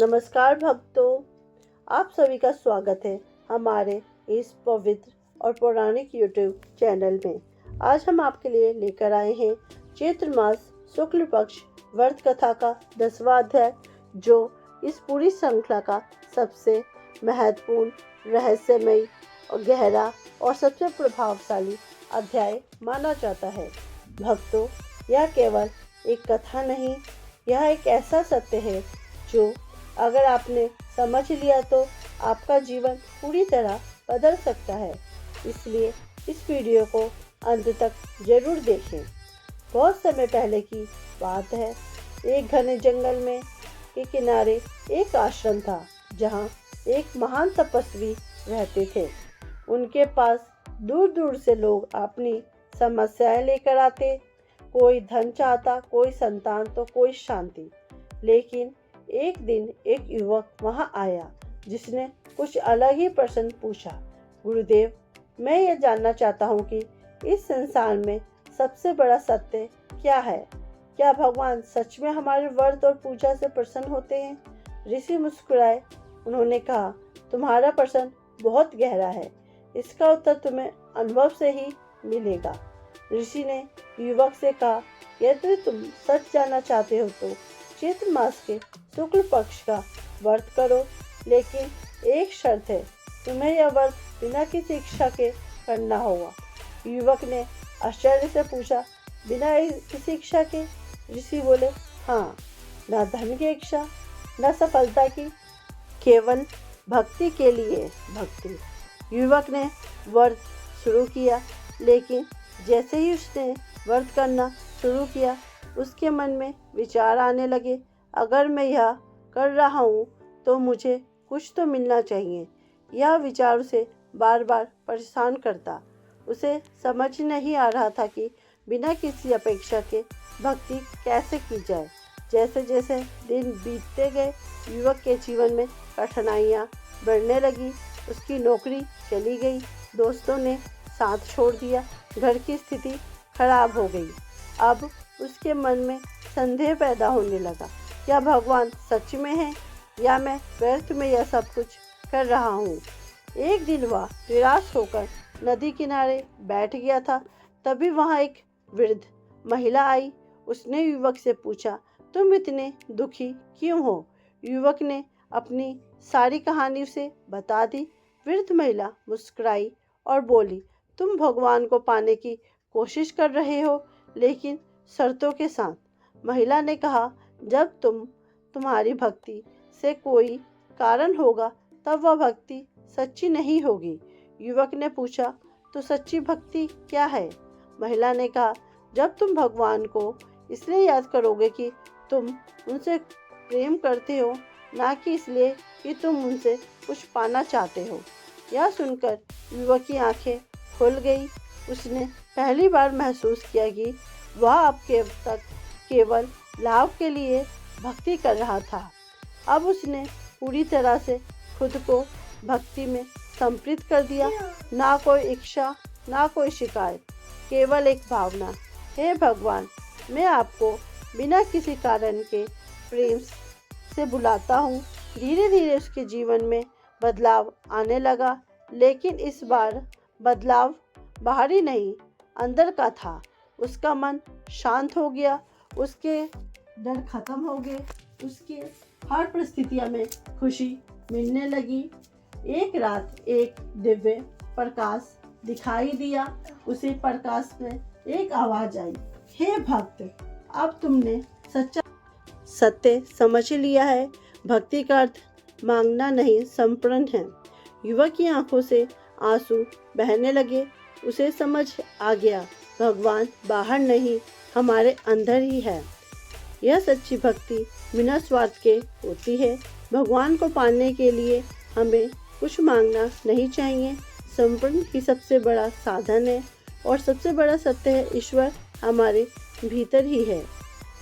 नमस्कार भक्तों, आप सभी का स्वागत है हमारे इस पवित्र और पौराणिक YouTube चैनल में। आज हम आपके लिए लेकर आए हैं चैत्र मास शुक्ल पक्ष व्रत कथा का 10वां अध्याय, जो इस पूरी श्रृंखला का सबसे महत्वपूर्ण, रहस्यमयी और गहरा और सबसे प्रभावशाली अध्याय माना जाता है। भक्तों, यह केवल एक कथा नहीं, यह एक ऐसा सत्य है जो अगर आपने समझ लिया तो आपका जीवन पूरी तरह बदल सकता है। इसलिए इस वीडियो को अंत तक जरूर देखें। बहुत समय पहले की बात है। एक घने जंगल में के किनारे एक आश्रम था, जहाँ एक महान तपस्वी रहते थे। उनके पास दूर दूर से लोग अपनी समस्याएं लेकर आते। कोई धन चाहता, कोई संतान, तो कोई शांति। लेकिन एक दिन एक युवक वहां आया, जिसने कुछ अलग ही प्रश्न पूछा। गुरुदेव, मैं ये जानना चाहता हूँ कि इस संसार में सबसे बड़ा सत्य क्या है? क्या भगवान सच में हमारे व्रत और पूजा से प्रसन्न होते हैं? ऋषि मुस्कुराए। उन्होंने कहा, तुम्हारा प्रश्न बहुत गहरा है। इसका उत्तर तुम्हें अनुभव से ही मिलेगा। ऋषि ने युवक से कहा, यदि तुम सच जानना चाहते हो तो चैत्र मास के शुक्ल पक्ष का व्रत करो, लेकिन एक शर्त है, तुम्हें यह व्रत बिना किसी इच्छा के करना होगा। युवक ने आश्चर्य से पूछा, बिना किसी इच्छा के? ऋषि बोले, हाँ, न धन की इच्छा, न सफलता की, केवल भक्ति के लिए भक्ति। युवक ने व्रत शुरू किया, लेकिन जैसे ही उसने व्रत करना शुरू किया, उसके मन में विचार आने लगे, अगर मैं यह कर रहा हूँ तो मुझे कुछ तो मिलना चाहिए। यह विचार उसे बार बार परेशान करता। उसे समझ नहीं आ रहा था कि बिना किसी अपेक्षा के भक्ति कैसे की जाए। जैसे जैसे दिन बीतते गए, युवक के जीवन में कठिनाइयाँ बढ़ने लगी। उसकी नौकरी चली गई, दोस्तों ने साथ छोड़ दिया, घर की स्थिति खराब हो गई। अब उसके मन में संदेह पैदा होने लगा, क्या भगवान सच में है या मैं व्यर्थ में यह सब कुछ कर रहा हूँ? एक दिन वह निराश होकर नदी किनारे बैठ गया था। तभी वहाँ एक वृद्ध महिला आई। उसने युवक से पूछा, तुम इतने दुखी क्यों हो? युवक ने अपनी सारी कहानी उसे बता दी। वृद्ध महिला मुस्कुराई और बोली, तुम भगवान को पाने की कोशिश कर रहे हो, लेकिन शर्तों के साथ। महिला ने कहा, जब तुम्हारी भक्ति से कोई कारण होगा, तब वह भक्ति सच्ची नहीं होगी। युवक ने पूछा, तो सच्ची भक्ति क्या है? महिला ने कहा, जब तुम भगवान को इसलिए याद करोगे कि तुम उनसे प्रेम करते हो, ना कि इसलिए कि तुम उनसे कुछ पाना चाहते हो। यह सुनकर युवक की आंखें खुल गई। उसने पहली बार महसूस किया कि वह अब तक केवल लाभ के लिए भक्ति कर रहा था। अब उसने पूरी तरह से खुद को भक्ति में समर्पित कर दिया। ना कोई इच्छा, ना कोई शिकायत, केवल एक भावना, हे भगवान, मैं आपको बिना किसी कारण के प्रेम से बुलाता हूँ। धीरे धीरे उसके जीवन में बदलाव आने लगा, लेकिन इस बार बदलाव बाहरी नहीं, अंदर का था। उसका मन शांत हो गया, उसके डर खत्म हो गए, उसके हर परिस्थितियों में खुशी मिलने लगी। एक रात एक दिव्य प्रकाश दिखाई दिया। उसी प्रकाश में एक आवाज आई, हे भक्त, अब तुमने सच्चा सत्य समझ लिया है। भक्ति का अर्थ मांगना नहीं, समर्पण है। युवक की आंखों से आंसू बहने लगे। उसे समझ आ गया, भगवान बाहर नहीं, हमारे अंदर ही है। यह सच्ची भक्ति बिना स्वार्थ के होती है। भगवान को पाने के लिए हमें कुछ मांगना नहीं चाहिए। समर्पण ही सबसे बड़ा साधन है, और सबसे बड़ा सत्य है, ईश्वर हमारे भीतर ही है।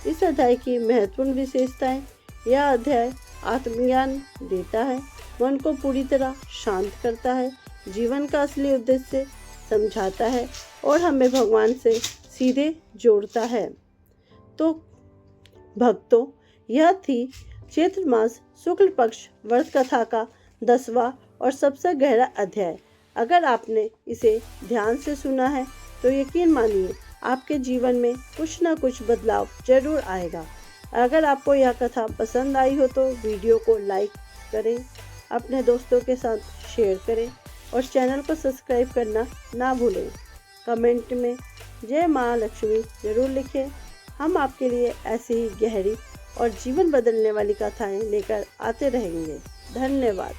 इस अध्याय की महत्वपूर्ण विशेषताएं, यह अध्याय आत्मज्ञान देता है, मन को पूरी तरह शांत करता है, जीवन का असली उद्देश्य समझाता है और हमें भगवान से सीधे जोड़ता है। तो भक्तों, यह थी चैत्र मास शुक्ल पक्ष व्रत कथा का 10वां और सबसे गहरा अध्याय। अगर आपने इसे ध्यान से सुना है तो यकीन मानिए आपके जीवन में कुछ ना कुछ बदलाव जरूर आएगा। अगर आपको यह कथा पसंद आई हो तो वीडियो को लाइक करें, अपने दोस्तों के साथ शेयर करें और चैनल को सब्सक्राइब करना ना भूलें। कमेंट में जय माँ लक्ष्मी जरूर लिखें। हम आपके लिए ऐसी ही गहरी और जीवन बदलने वाली कथाएं लेकर आते रहेंगे। धन्यवाद।